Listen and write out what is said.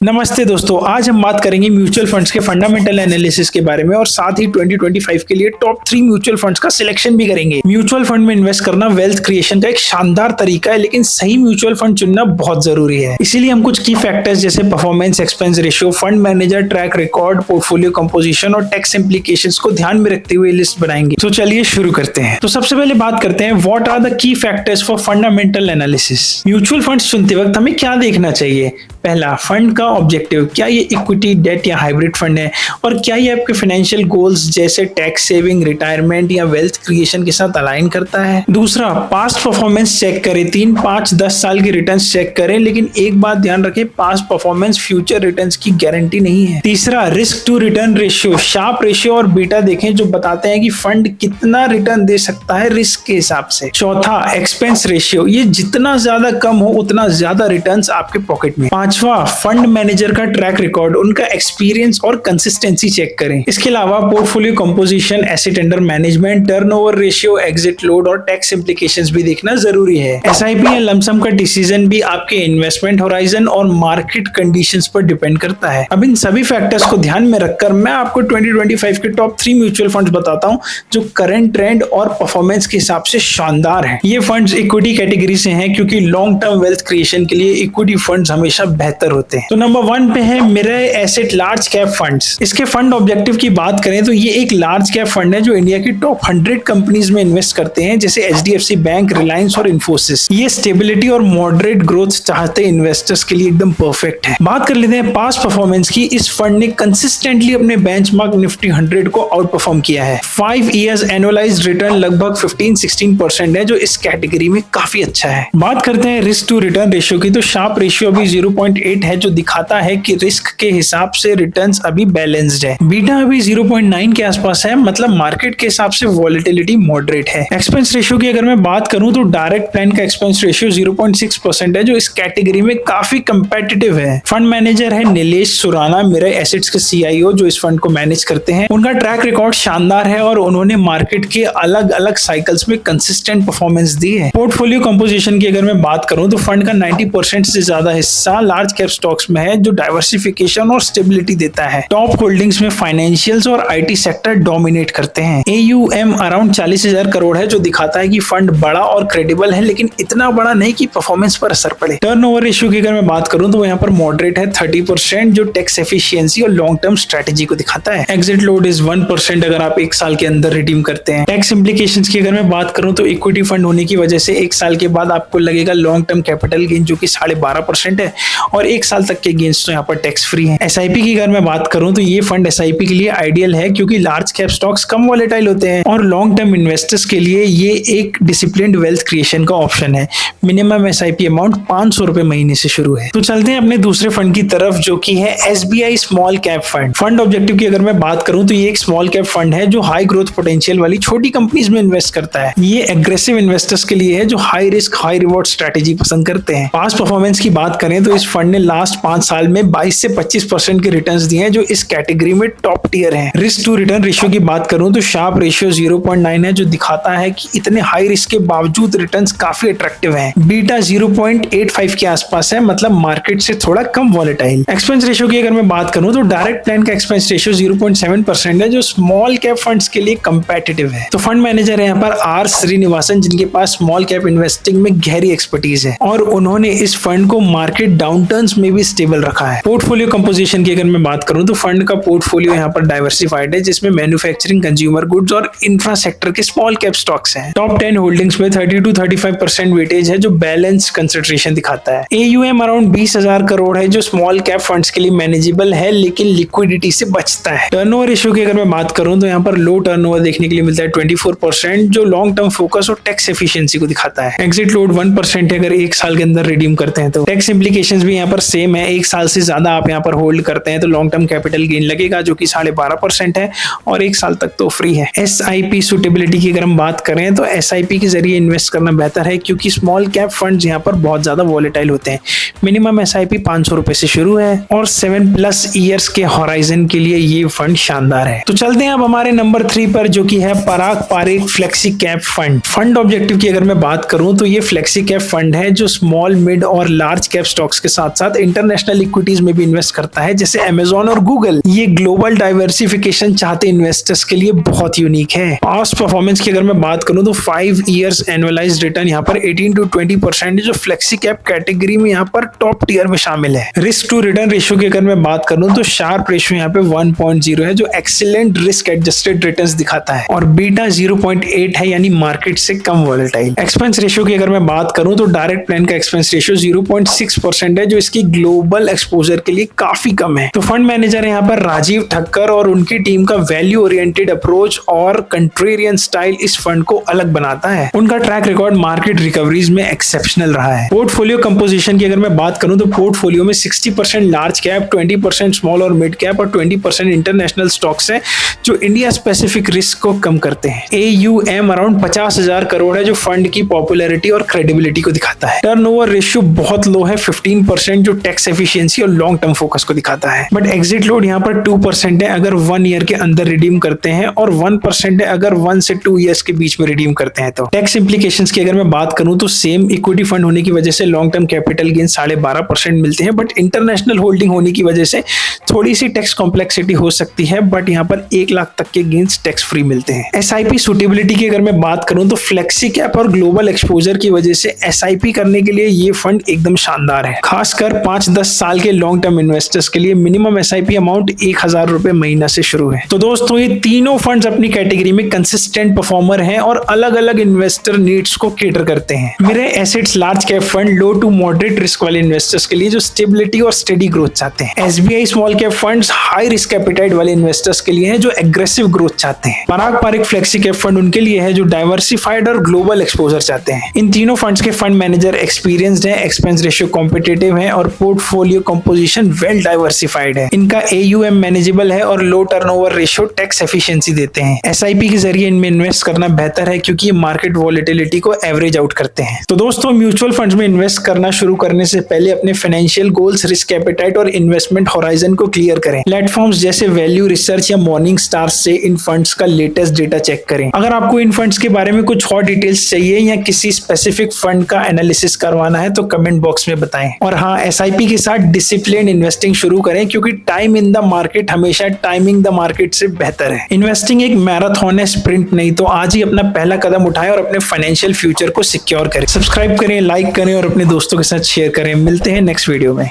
नमस्ते दोस्तों, आज हम बात करेंगे म्यूचुअल फंड्स के फंडामेंटल एनालिसिस के बारे में और साथ ही 2025 के लिए टॉप 3 म्यूचुअल फंड्स का सिलेक्शन भी करेंगे। म्यूचुअल फंड में इन्वेस्ट करना वेल्थ क्रिएशन का एक शानदार तरीका है, लेकिन सही म्यूचुअल फंड चुनना बहुत जरूरी है। इसीलिए हम कुछ की फैक्टर्स जैसे performance, expense ratio, fund manager track record, portfolio composition और टैक्स इम्प्लीकेशंस को ध्यान में रखते हुए लिस्ट बनाएंगे। तो चलिए शुरू करते हैं। तो सबसे पहले बात करते हैं what are the key factors for fundamental analysis. Mutual funds चुनते वक्त हमें क्या देखना चाहिए? पहला, फंड का ऑब्जेक्टिव, क्या ये इक्विटी, डेट या हाइब्रिड फंड है और क्या ये आपके फाइनेंशियल गोल्स जैसे टैक्स सेविंग, रिटायरमेंट या वेल्थ क्रिएशन के साथ अलाइन करता है। दूसरा, पास्ट परफॉर्मेंस चेक करें, 3, 5, 10 साल की रिटर्न्स चेक करें, लेकिन एक बात ध्यान रखें, पास्ट परफॉर्मेंस फ्यूचर रिटर्न्स की गारंटी नहीं है। तीसरा, risk to return ratio, Sharpe ratio और बीटा देखें जो बताते हैं कि फंड कितना रिटर्न दे सकता है रिस्क के हिसाब से। चौथा, एक्सपेंस रेशियो, ये जितना ज्यादा कम हो उतना ज्यादा रिटर्न्स आपके पॉकेट में। पांचवा, फंड मैनेजर का ट्रैक रिकॉर्ड, उनका एक्सपीरियंस और कंसिस्टेंसी चेक करें। इसके अलावा portfolio composition, asset under management, turnover ratio, exit load और टैक्स इंप्लीकेशंस भी देखना जरूरी है। एसआईपी या लमसम का डिसीजन भी आपके इन्वेस्टमेंट होराइजन और मार्केट कंडीशंस पर डिपेंड करता है। अब इन सभी फैक्टर्स को ध्यान में रखकर मैं आपको 2025 के टॉप 3 म्यूचुअल फंड्स बताता हूं जो करंट ट्रेंड और परफॉर्मेंस के हिसाब से शानदार है। ये फंड्स इक्विटी कैटेगरी से हैं क्योंकि लॉन्ग टर्म वेल्थ क्रिएशन के लिए इक्विटी फंड्स हमेशा बेहतर होते हैं। तो नंबर 1 पे है mirror asset large cap funds. इसके फंड ऑब्जेक्टिव की बात करें तो ये एक लार्ज कैप फंड है जो इंडिया की टॉप 100 कंपनीज में इन्वेस्ट करते हैं जैसे एचडीएफसी बैंक, रिलायंस और इन्फोसिस। ये स्टेबिलिटी और मॉडरेट ग्रोथ चाहते इन्वेस्टर्स के लिए एकदम परफेक्ट है। बात कर लेते हैं पास्ट परफॉर्मेंस की। इस फंड ने कंसिस्टेंटली अपने बेंचमार्क निफ्टी 100 को आउट परफॉर्म किया है। 5 इयर्स एनुअलाइज्ड रिटर्न लगभग 15-16% है जो इस कैटेगरी में काफी अच्छा है। बात करते हैं रिस्क टू रिटर्न रेशियो की, तो शार्प रेशियो अभी 0.8 है जो दिखाता है कि रिस्क के हिसाब से रिटर्न्स अभी बैलेंस्ड है। बीटा अभी 0.9 के आसपास है, मतलब मार्केट के हिसाब से वॉलेटिलिटी मॉडरेट है। एक्सपेंस रेशियो की अगर मैं बात करूं तो डायरेक्ट प्लान का एक्सपेंस रेशियो 0.6% है जो इस कैटेगरी में काफी कंपेटिटिव है। फंड मैनेजर है नीलेश सुराना, मिरर एसेट्स के सीईओ जो इस फंड को मैनेज करते हैं। उनका ट्रैक रिकॉर्ड शानदार है और उन्होंने मार्केट के अलग अलग साइकिल्स में कंसिस्टेंट परफॉर्मेंस दी है। पोर्टफोलियो कंपोजिशन की अगर मैं बात करूं तो फंड का 90% से ज्यादा हिस्सा लार्ज कैप स्टॉक्स में है जो डाइवर्सिफिकेशन और स्टेबिलिटी देता है। टॉप होल्डिंग्स में फाइनेंशियल्स और आईटी सेक्टर डोमिनेट करते हैं। एयूएम अराउंड 40,000 करोड़ है जो दिखाता है कि फंड बड़ा और क्रेडिबल है, लेकिन इतना बड़ा नहीं कि परफॉर्मेंस पर असर पड़े। टर्नओवर रेशियो की अगर मैं बात करूं तो यहाँ पर मॉडरेट है 30% जो टैक्स एफिशिएंसी और लॉन्ग टर्म स्ट्रेटेजी को दिखाता है। एग्जिट लोड इज 1% अगर आप 1 साल के अंदर रिडीम करते हैं। टैक्स इंप्लीकेशंस की अगर मैं बात करूं तो इक्विटी फंड होने की वजह से 1 साल के बाद आपको लगेगा लॉन्ग टर्म कैपिटल गेन जो कि 12.5% है और 1 साल तक के गेन्स तो यहाँ पर टैक्स फ्री है। एसआईपी की अगर मैं बात करूं तो ये फंड एसआईपी के लिए आइडियल है क्योंकि लार्ज कैप स्टॉक्स कम वॉलेटाइल होते हैं और लॉन्ग टर्म इन्वेस्टर्स के लिए ये एक डिसिप्लिन्ड वेल्थ क्रिएशन का ऑप्शन है। मिनिमम एसआईपी अमाउंट 500 रुपए महीने से शुरू है। तो चलते हैं अपने दूसरे फंड की तरफ जो कि है SBI small cap fund. Fund objective की अगर मैं बात करूं तो ये एक स्मॉल कैप फंड है जो हाई ग्रोथ पोटेंशियल वाली छोटी कंपनीज में इन्वेस्ट करता है। ये एग्रेसिव इन्वेस्टर्स के लिए है जो high risk high reward strategy पसंद करते हैं। पास्ट परफॉर्मेंस की बात करें तो इस फंड ने लास्ट 5 साल में 22 से 25% के रिटर्न्स दिए हैं जो इस कैटेगरी में टॉप टियर हैं। रिस्क टू रिटर्न रेशियो की बात करूं तो शार्प रेशियो 0.9 है जो दिखाता है कि इतने हाई रिस्क के बावजूद रिटर्न्स काफी अट्रैक्टिव हैं। बीटा 0.85 के आसपास है, मतलब मार्केट से थोड़ा कम वॉलेटाइल। एक्सपेंस रेशियो की अगर मैं बात करूं तो डायरेक्ट प्लान का एक्सपेंस रेशियो 0.7% है जो स्मॉल कैप फंड्स के लिए कंपेटिटिव है। तो फंड मैनेजर है यहाँ पर आर श्रीनिवासन जिनके पास स्मॉल कैप इन्वेस्टिंग में गहरी एक्सपर्टीज है और उन्होंने इस फंड को मार्केट डाउनटर्न्स में भी स्टेबल रखा है। पोर्टफोलियो कंपोजिशन की अगर मैं बात करूं तो फंड का पोर्टफोलियो यहाँ पर डाइवर्सिफाइड है जिसमें मैन्युफैक्चरिंग, कंज्यूमर गुड्स और इंफ्रा सेक्टर के स्मॉल कैप स्टॉक्स हैं। टॉप 10 होल्डिंग्स में 30-35% वेटेज है जो बैलेंस्ड कंसंट्रेशन दिखाता है। एयूएम अराउंड 20,000 करोड़ है जो स्मॉल कैप फंड्स के लिए मैनेजेबल है लेकिन लिक्विडिटी से बचता है। टर्नओवर रेशियो की अगर मैं बात करूं तो यहाँ पर लो टर्नओवर देखने के लिए मिलता है 24% जो लॉन्ग टर्म फोकस और टैक्स एफिशिएंसी को दिखाता है। एग्जिट लोड 1% है अगर 1 साल के अंदर रिडीम करते हैं तो। टैक्स इंप्लीकेशंस भी यहाँ पर सेम है, 1 साल से ज्यादा आप यहाँ पर होल्ड करते हैं तो लॉन्ग टर्म कैपिटल गेन लगेगा जो कि 12.5% है और 1 साल तक तो फ्री है। एसआईपी सुटेबिलिटी की अगर हम बात करें तो एसआईपी के जरिए इन्वेस्ट करना बेहतर है क्योंकि स्मॉल कैप फंड्स यहाँ पर बहुत ज्यादा वॉलेटाइल होते हैं। मिनिमम एसआईपी 500 रुपए से शुरू है और 7+ ईयर्स के होराइजन के लिए ये फंड शानदार है। तो चलते हैं अब हमारे नंबर 3 पर जो कि है Parag Parikh flexi cap fund. Fund objective की अगर मैं बात करूं तो ये फ्लेक्सी कैप फंड है जो स्मॉल, मिड और लार्ज कैप स्टॉक्स के साथ साथ इंटरनेशनल इक्विटीज में भी इन्वेस्ट करता है, जैसे अमेजॉन और गूगल। ये ग्लोबल डाइवर्सिफिकेशन चाहते इन्वेस्टर्स के लिए बहुत यूनिक है। पास्ट परफॉर्मेंस की अगर मैं बात करूं तो 5 इयर्स एनुअलाइज्ड रिटर्न यहाँ पर 18 to 20% जो फ्लेक्सी कैप कैटेगरी में यहाँ पर टॉप टियर में शामिल है। रिस्क टू रिटर्न रेशियो की अगर मैं बात करूं तो शार्प रेशियो यहाँ पे 1.0 है, जो एक्सीलेंट रिस्क एडजस्टेड रिटर्न्स दिखाता है, और बीटा 0.8 है, यानी मार्केट से कम वोलेटाइल। एक्सपेंस रेशियो की अगर मैं बात करूं तो डायरेक्ट प्लान का एक्सपेंस रेशियो 0.6% है, जो इसकी ग्लोबल एक्सपोजर के लिए काफी कम है। तो फंड मैनेजर यहाँ पर राजीव ठक्कर और उनकी टीम का वैल्यू ओरिएंटेड अप्रोच और कंट्रेरियन स्टाइल इस फंड को अलग बनाता है। उनका ट्रैक रिकॉर्ड मार्केट रिकवरीज में एक्सेप्शनल रहा है। पोर्टफोलियो कंपोजिशन की अगर मैं बात करूं तो पोर्टफोलियो में 60% लार्ज कैप, 20% स्मॉल और मिड कैप और 20% इंटरनेशनल स्टॉक्स है, जो इंडिया स्पेसिफिक रिस्क को कम करते हैं। AUM अराउंड 50,000 करोड़ है, जो फंड की पॉपुलैरिटी और क्रेडिबिलिटी को दिखाता है। टर्नओवर रेशियो बहुत लो है, 15%, जो टैक्स एफिशिएंसी और लॉन्ग टर्म फोकस को दिखाता है। बट एग्जिट लोड यहाँ पर 2% है अगर 1 ईयर के अंदर रिडीम करते हैं, और 1% है अगर 1 से 2 ईयर्स के बीच में रिडीम करते हैं। तो टैक्स इंप्लीकेशंस की अगर मैं बात करूं तो सेम इक्विटी फंड होने की वजह से लॉन्ग टर्म कैपिटल गेन 12.5% मिलते हैं, बट इंटरनेशनल होल्डिंग होने की वजह से थोड़ी सी टैक्स कॉम्प्लेक्सिटी हो सकती है, बट यहाँ पर 1 लाख तक के गेन्स टैक्स फ्री मिलते हैं। SIP सुटेबिलिटी की अगर मैं बात करूं तो फ्लेक्सी कैप और ग्लोबल एक्सपोजर की वजह से SIP करने के लिए ये फंड एकदम शानदार है। खासकर 5-10 साल के लॉन्ग टर्म इन्वेस्टर्स के लिए मिनिमम SIP अमाउंट 1,000 रुपए महीना से शुरू है। तो दोस्तों, ये तीनों फंड्स अपनी कैटेगरी में कंसिस्टेंट परफॉर्मर हैं और अलग अलग इन्वेस्टर नीड्स को केटर करते हैं। मेरे assets large cap fund low to moderate risk वाले इन्वेस्टर्स के लिए जो स्टेबिलिटी और स्टेडी ग्रोथ चाहते हैं। SBI small cap funds high risk appetite वाले इन्वेस्टर्स के लिए है, जो एग्रेसिव ग्रोथ चाहते हैं। पराग पारिक फ्लेक्सी कैप फंड उनके लिए है जो डाइवर्सिफाइड और ग्लोबल एक्सपोजर चाहते हैं। इन तीनों फंड्स के फंड मैनेजर एक्सपीरियंस्ड है, एक्सपेंस रेशियो कॉम्पिटिटिव है और पोर्टफोलियो कंपोजिशन वेल डाइवर्सिफाइड है। इनका AUM मैनेजेबल है और लो टर्नओवर रेशियो टैक्स एफिशिएंसी देते हैं। SIP के जरिए इनमें इन्वेस्ट करना बेहतर है, क्योंकि ये मार्केट वॉलेटिलिटी को एवरेज आउट करते हैं। तो दोस्तों, म्यूचुअल फंड्स में इन्वेस्ट करना शुरू करने से पहले अपने फाइनेंशियल गोल्स, रिस्क एपेटाइट और इन्वेस्टमेंट होराइजन को क्लियर करें। प्लेटफॉर्म्स जैसे वैल्यू रिसर्च या मॉर्निंग स्टार से इन फंड्स का लेटेस्ट डेटा चेक करें। अगर आपको इन फंड्स के बारे में कुछ और डिटेल्स चाहिए या किसी स्पेसिफिक फंड का एनालिसिस करवाना है तो कमेंट बॉक्स में बताएं। और हाँ, SIP के साथ डिसिप्लिन इन्वेस्टिंग शुरू करें, क्योंकि टाइम इन द मार्केट हमेशा टाइमिंग द मार्केट से बेहतर है। इन्वेस्टिंग एक मैराथन है, स्प्रिंट नहीं। तो आज ही अपना पहला कदम उठाएं और अपने फाइनेंशियल फ्यूचर को सिक्योर करें। सब्सक्राइब करें, लाइक करें और अपने दोस्तों के साथ शेयर करें। मिलते हैं नेक्स्ट वीडियो में।